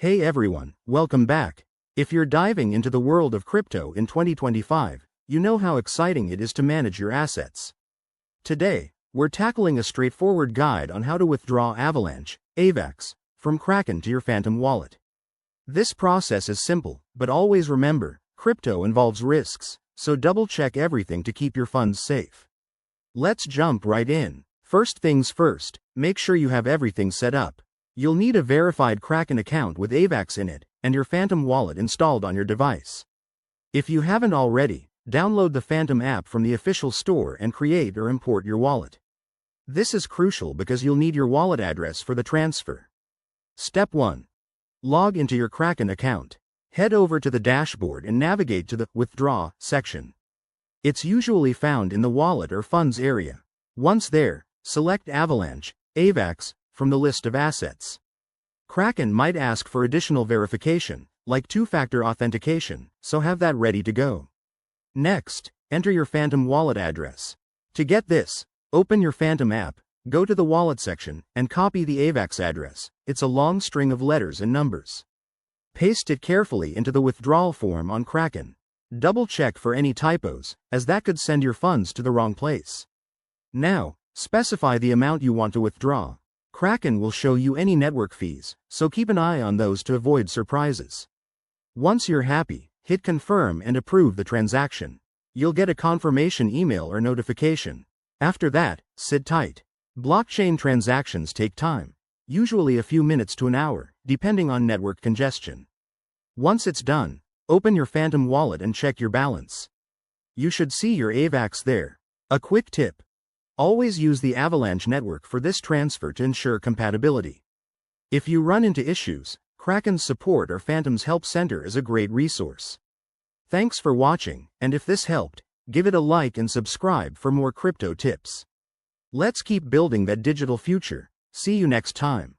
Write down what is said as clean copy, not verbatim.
Hey everyone, welcome back. If you're diving into the world of crypto in 2025, you know how exciting it is to manage your assets. Today, we're tackling a straightforward guide on how to withdraw Avalanche, AVAX, from Kraken to your Phantom wallet. This process is simple, but always remember, crypto involves risks, so double-check everything to keep your funds safe. Let's jump right in. First things first, make sure you have everything set up. You'll need a verified Kraken account with AVAX in it, and your Phantom wallet installed on your device. If you haven't already, download the Phantom app from the official store and create or import your wallet. This is crucial because you'll need your wallet address for the transfer. Step 1. Log into your Kraken account. Head over to the dashboard and navigate to the Withdraw section. It's usually found in the Wallet or Funds area. Once there, select Avalanche, AVAX, from the list of assets. Kraken might ask for additional verification, like two-factor authentication, so have that ready to go. Next, enter your Phantom wallet address. To get this, open your Phantom app, go to the Wallet section, and copy the AVAX address. It's a long string of letters and numbers. Paste it carefully into the withdrawal form on Kraken. Double-check for any typos, as that could send your funds to the wrong place. Now, specify the amount you want to withdraw. Kraken will show you any network fees, so keep an eye on those to avoid surprises. Once you're happy, hit confirm and approve the transaction. You'll get a confirmation email or notification. After that, sit tight. Blockchain transactions take time, usually a few minutes to an hour, depending on network congestion. Once it's done, open your Phantom wallet and check your balance. You should see your AVAX there. A quick tip. Always use the Avalanche network for this transfer to ensure compatibility. If you run into issues, Kraken's support or Phantom's help center is a great resource. Thanks for watching, and if this helped, give it a like and subscribe for more crypto tips. Let's keep building that digital future. See you next time.